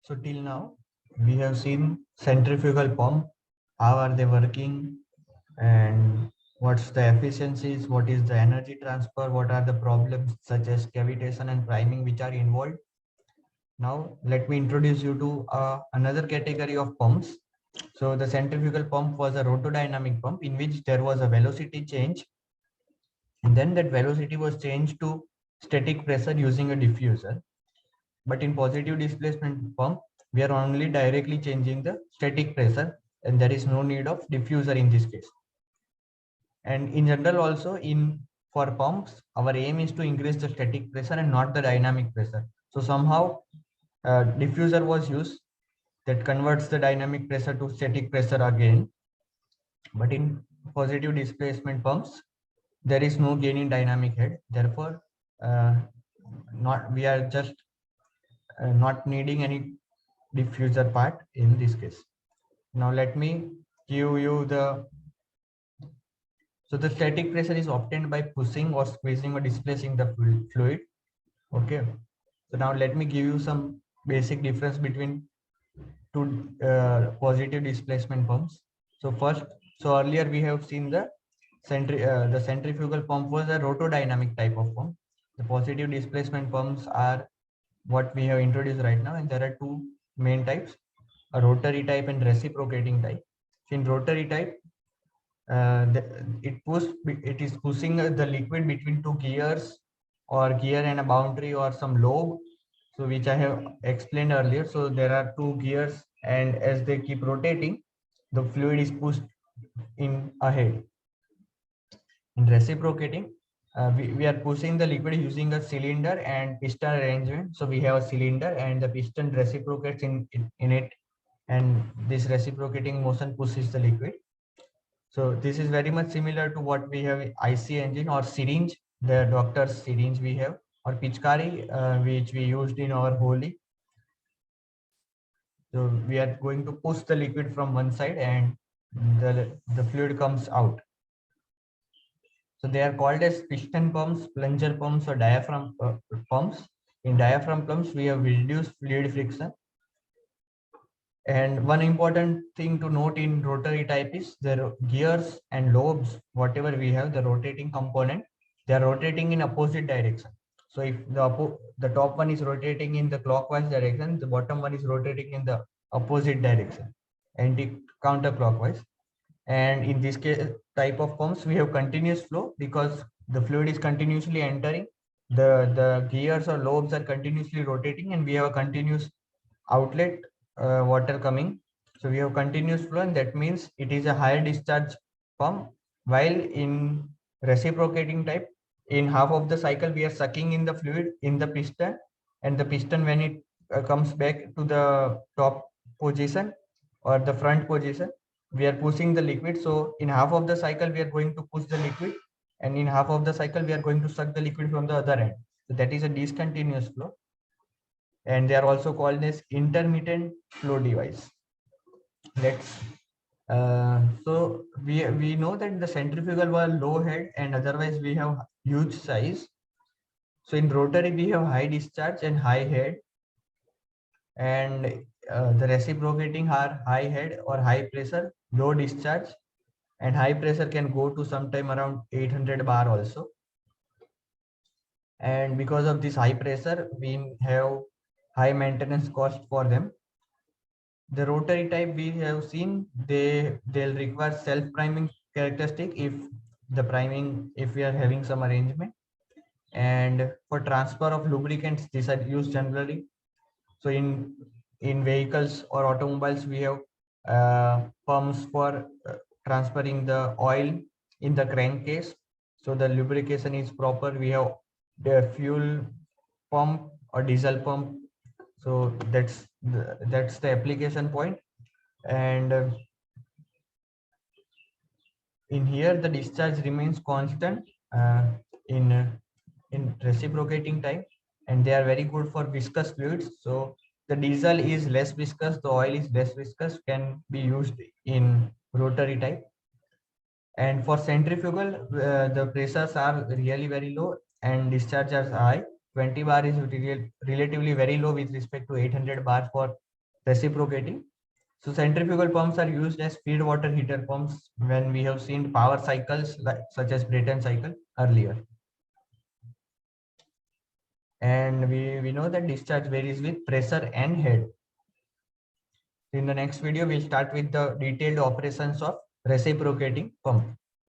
So till now, we have seen centrifugal pump, how are they working, and what's the efficiencies, what is the energy transfer, what are the problems such as cavitation and priming which are involved. Now let me introduce you to another category of pumps. So the centrifugal pump was a rotodynamic pump in which there was a velocity change, and then that velocity was changed to static pressure using a diffuser. But in positive displacement pump, we are only directly changing the static pressure, and there is no need of diffuser in this case. And in general also, in for pumps, our aim is to increase the static pressure and not the dynamic pressure. So somehow diffuser was used that converts the dynamic pressure to static pressure again. But in positive displacement pumps, there is no gain in dynamic head. Therefore, not we are just not needing any diffuser part in this case. Now let me give you the, so the static pressure is obtained by pushing or squeezing or displacing the fluid. Okay. So now let me give you some basic difference between two positive displacement pumps. So first, so earlier we have seen the centrifugal pump was a rotodynamic type of pump. The positive displacement pumps are what we have introduced right now, and there are two main types: a rotary type and reciprocating type. In rotary type, it is pushing the liquid between two gears or gear and a boundary or some lobe, so which I have explained earlier. So there are two gears, and as they keep rotating, the fluid is pushed in ahead. In reciprocating, we are pushing the liquid using a cylinder and piston arrangement. So we have a cylinder and the piston reciprocates in it, and this reciprocating motion pushes the liquid. So this is very much similar to what we have IC engine or syringe, the doctor's syringe we have, or Pichkari, which we used in our Holi. So we are going to push the liquid from one side and the fluid comes out. So they are called as piston pumps, plunger pumps, or diaphragm pumps. In diaphragm pumps, we have reduced fluid friction. And one important thing to note in rotary type is the gears and lobes, whatever we have, the rotating component, they are rotating in opposite direction. So if the top one is rotating in the clockwise direction, the bottom one is rotating in the opposite direction, counterclockwise. And in this case, type of pumps, we have continuous flow because the fluid is continuously entering. The gears or lobes are continuously rotating, and we have a continuous outlet water coming. So we have continuous flow, and that means it is a higher discharge pump. While in reciprocating type, in half of the cycle, we are sucking in the fluid in the piston, and the piston, when it comes back to the top position or the front position, we are pushing the liquid. So in half of the cycle, we are going to push the liquid, and in half of the cycle, we are going to suck the liquid from the other end. So that is a discontinuous flow, and they are also called as intermittent flow device. Let's so we know that the centrifugal were low head, and otherwise we have huge size. So in rotary we have high discharge and high head, and the reciprocating are high head or high pressure, low discharge, and high pressure can go to sometime around 800 bar also. And because of this high pressure, we have high maintenance cost for them. The rotary type we have seen, they'll require self priming characteristic if we are having some arrangement. And for transfer of lubricants, these are used generally. So in vehicles or automobiles, we have pumps for transferring the oil in the crankcase, so the lubrication is proper. We have the fuel pump or diesel pump. So that's the application point. And in here the discharge remains constant in in reciprocating type, and they are very good for viscous fluids. So the diesel is less viscous, the oil is less viscous, can be used in rotary type. And for centrifugal, the pressures are really very low and discharge are high. 20 bar is relatively very low with respect to 800 bar for reciprocating. So centrifugal pumps are used as feed water heater pumps when we have seen power cycles such as Brayton cycle earlier. And we know that discharge varies with pressure and head. In the next video, we'll start with the detailed operations of reciprocating pump.